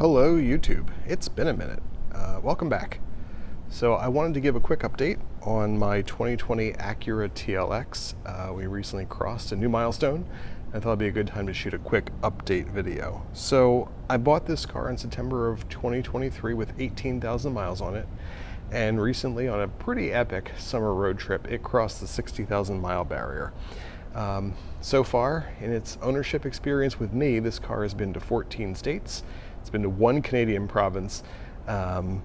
Hello YouTube, it's been a minute. Welcome back. So I wanted to give a quick update on my 2020 Acura TLX. We recently crossed a new milestone. I thought it'd be a good time to shoot a quick update video. So I bought this car in September of 2023 with 18,000 miles on it. And recently on a pretty epic summer road trip, it crossed the 60,000 mile barrier. So far in its ownership experience with me, this car has been to 14 states. It's been to one Canadian province, and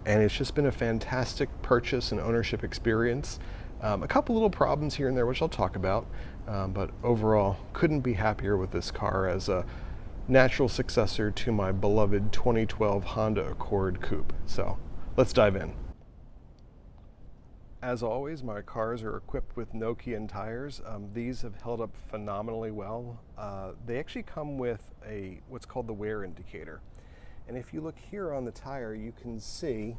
it's just been a fantastic purchase and ownership experience. A couple little problems here and there, which I'll talk about, but overall, couldn't be happier with this car as a natural successor to my beloved 2012 Honda Accord Coupe. So let's dive in. As always, my cars are equipped with Nokian tires. These have held up phenomenally well. They actually come with what's called the wear indicator. And if you look here on the tire, you can see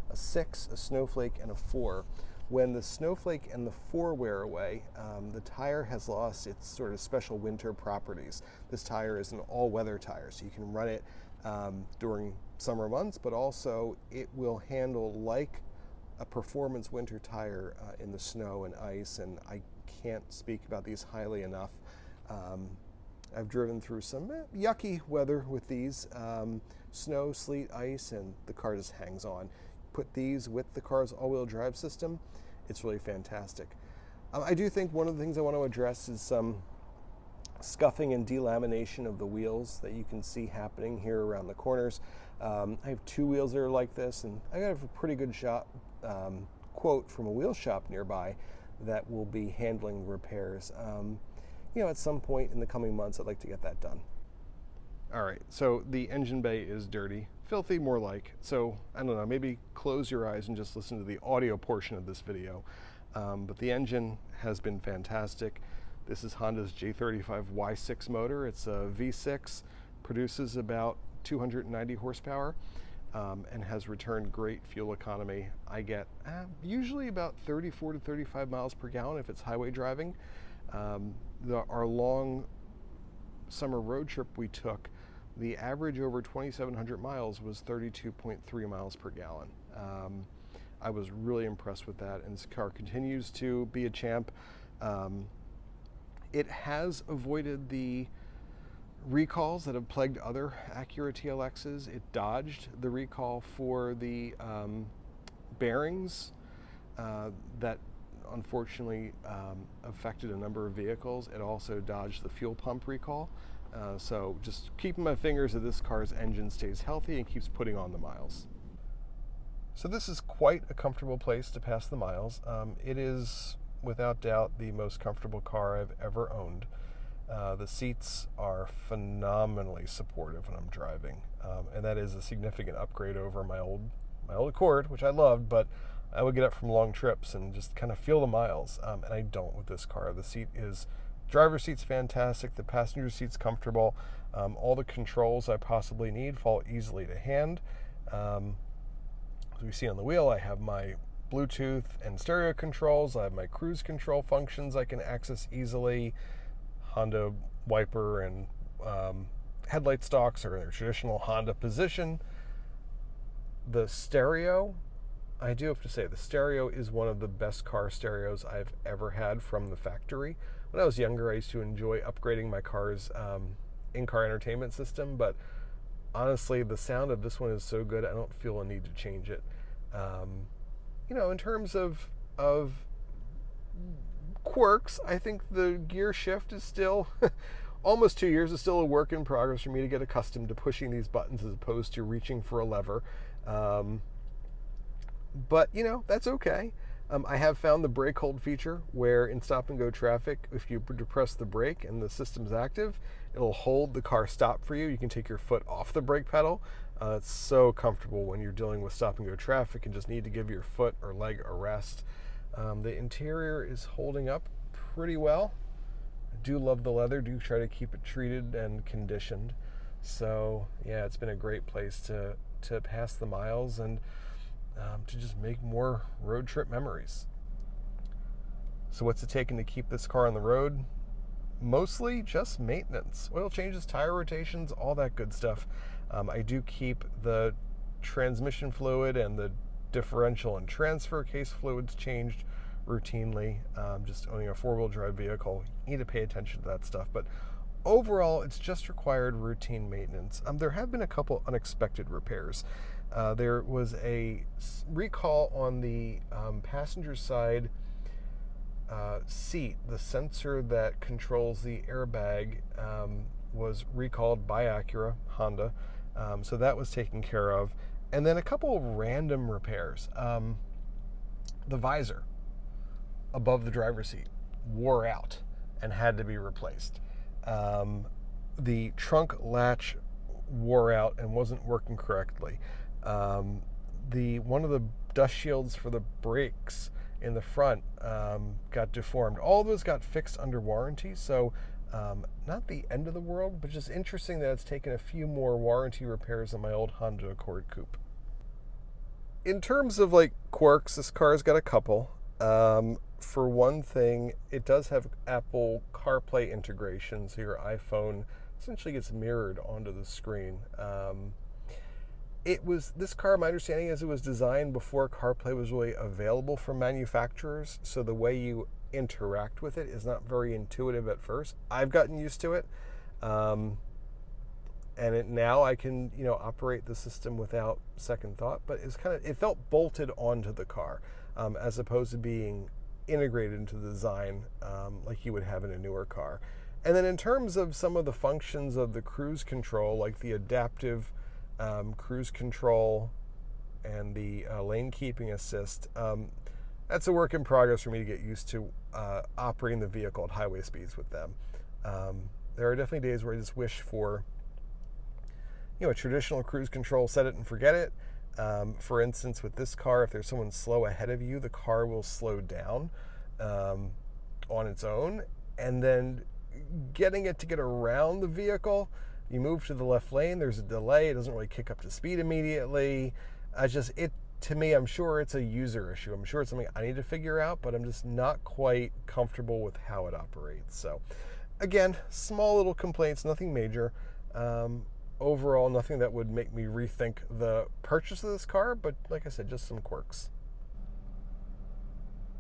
a 6, a snowflake, and a 4. When the snowflake and the 4 wear away, the tire has lost its sort of special winter properties. This tire is an all-weather tire, so you can run it during summer months, but also it will handle like a performance winter tire in the snow and ice, and I can't speak about these highly enough. I've driven through some yucky weather with these, snow, sleet, ice, and the car just hangs on. Put these with the car's all-wheel drive system, it's really fantastic. I do think one of the things I want to address is some scuffing and delamination of the wheels that you can see happening here around the corners. I have 2 wheels that are like this, and I got a pretty good quote from a wheel shop nearby that will be handling the repairs. At some point in the coming months, I'd like to get that done. All right, so the engine bay is dirty, filthy more like, so I don't know, maybe close your eyes and just listen to the audio portion of this video. But the engine has been fantastic. This is Honda's J35Y6 motor. It's a V6, produces about 290 horsepower, and has returned great fuel economy. I get usually about 34 to 35 miles per gallon if it's highway driving. Our long summer road trip we took, the average over 2,700 miles was 32.3 miles per gallon. I was really impressed with that, and this car continues to be a champ. It has avoided the recalls that have plagued other Acura TLXs. It dodged the recall for the bearings that unfortunately affected a number of vehicles. It also dodged the fuel pump recall. So just keeping my fingers that this car's engine stays healthy and keeps putting on the miles. So this is quite a comfortable place to pass the miles. It is without doubt the most comfortable car I've ever owned. The seats are phenomenally supportive when I'm driving, and that is a significant upgrade over my old Accord, which I loved, but I would get up from long trips and just kind of feel the miles, and I don't with this car. The driver's seat's fantastic, the passenger seat's comfortable, all the controls I possibly need fall easily to hand. As we see on the wheel, I have my Bluetooth and stereo controls, I have my cruise control functions I can access easily. Honda wiper and headlight stalks are in their traditional Honda position. The stereo, I do have to say, the stereo is one of the best car stereos I've ever had from the factory. When I was younger, I used to enjoy upgrading my car's in-car entertainment system, but honestly, the sound of this one is so good, I don't feel a need to change it. In terms of quirks, I think the gear shift is still almost 2 years, is still a work in progress for me to get accustomed to pushing these buttons as opposed to reaching for a lever. But that's okay. I have found the brake hold feature where in stop and go traffic, if you depress the brake and the system's active, it'll hold the car stop for you. You can take your foot off the brake pedal. It's so comfortable when you're dealing with stop and go traffic and just need to give your foot or leg a rest. The interior is holding up pretty well. I do love the leather, do try to keep it treated and conditioned. So yeah, it's been a great place to pass the miles and to just make more road trip memories. So what's it taken to keep this car on the road? mostly just maintenance. Oil changes, tire rotations, all that good stuff. I do keep the transmission fluid and the differential and transfer case fluids changed routinely. Just owning a four-wheel drive vehicle, you need to pay attention to that stuff. But overall, it's just required routine maintenance. There have been a couple unexpected repairs. There was a recall on the passenger side seat. The sensor that controls the airbag was recalled by Acura, Honda. So that was taken care of. And then a couple of random repairs. The visor above the driver's seat wore out and had to be replaced. The trunk latch wore out and wasn't working correctly. One of the dust shields for the brakes in the front got deformed. All those got fixed under warranty, so not the end of the world, but just interesting that it's taken a few more warranty repairs on my old Honda Accord coupe. In terms of like quirks, this car's got a couple. For one thing, it does have Apple CarPlay integration, so your iPhone essentially gets mirrored onto the screen. This car, my understanding is it was designed before CarPlay was really available from manufacturers, so the way you interact with it is not very intuitive at first. I've gotten used to it, and now I can operate the system without second thought. But it felt bolted onto the car as opposed to being integrated into the design like you would have in a newer car. And then in terms of some of the functions of the cruise control, like the adaptive cruise control and the lane keeping assist, that's a work in progress for me to get used to operating the vehicle at highway speeds with them. There are definitely days where I just wish for a traditional cruise control, set it and forget it. For instance, with this car, if there's someone slow ahead of you, the car will slow down on its own, and then getting it to get around the vehicle, you move to the left lane, there's a delay, it doesn't really kick up to speed immediately. To me, I'm sure it's a user issue. I'm sure it's something I need to figure out, but I'm just not quite comfortable with how it operates. So again, small little complaints, nothing major. Overall, nothing that would make me rethink the purchase of this car, but like I said, just some quirks.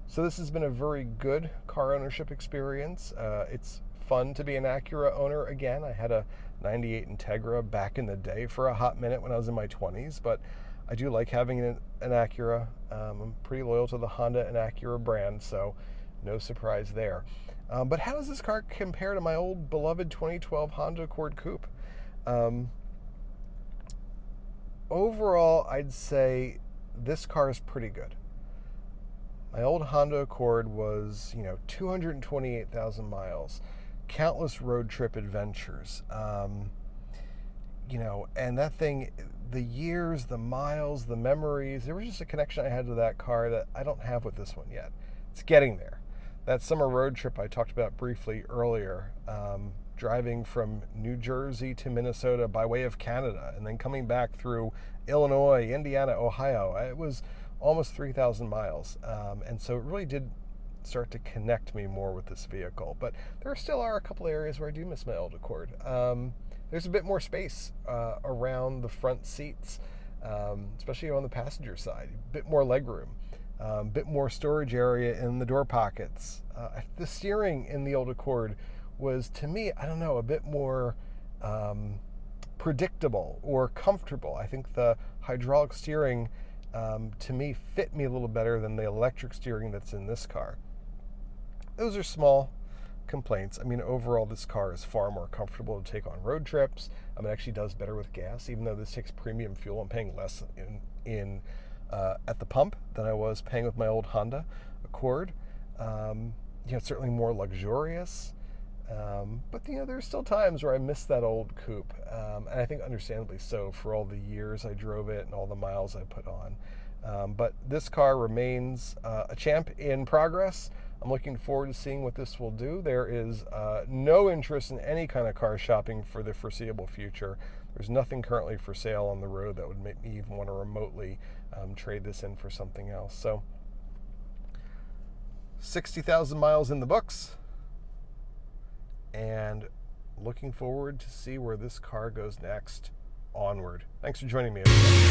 So this has been a very good car ownership experience. It's fun to be an Acura owner again. I had a 98 Integra back in the day for a hot minute when I was in my 20s, but I do like having an Acura. I'm pretty loyal to the Honda and Acura brand, so no surprise there. But how does this car compare to my old beloved 2012 Honda Accord Coupe? Overall, I'd say this car is pretty good. My old Honda Accord was, 228,000 miles, countless road trip adventures, and that thing, the years, the miles, the memories, there was just a connection I had to that car that I don't have with this one yet. It's getting there. That summer road trip I talked about briefly earlier, driving from New Jersey to Minnesota by way of Canada, and then coming back through Illinois, Indiana, Ohio, it was almost 3,000 miles. And so it really did start to connect me more with this vehicle. But there still are a couple areas where I do miss my old Accord. There's a bit more space around the front seats, especially on the passenger side, a bit more legroom. A bit more storage area in the door pockets. The steering in the old Accord was, to me, I don't know, a bit more predictable or comfortable. I think the hydraulic steering, to me, fit me a little better than the electric steering that's in this car. Those are small complaints. I mean, overall, this car is far more comfortable to take on road trips. It actually does better with gas, even though this takes premium fuel. I'm paying less at the pump than I was paying with my old Honda Accord. It's certainly more luxurious, but there's still times where I miss that old coupe, and I think understandably so for all the years I drove it and all the miles I put on. But this car remains a champ in progress. I'm looking forward to seeing what this will do. There is no interest in any kind of car shopping for the foreseeable future. There's nothing currently for sale on the road that would make me even want to remotely trade this in for something else. So 60,000 miles in the books. and looking forward to see where this car goes next. Onward. Thanks for joining me, everybody.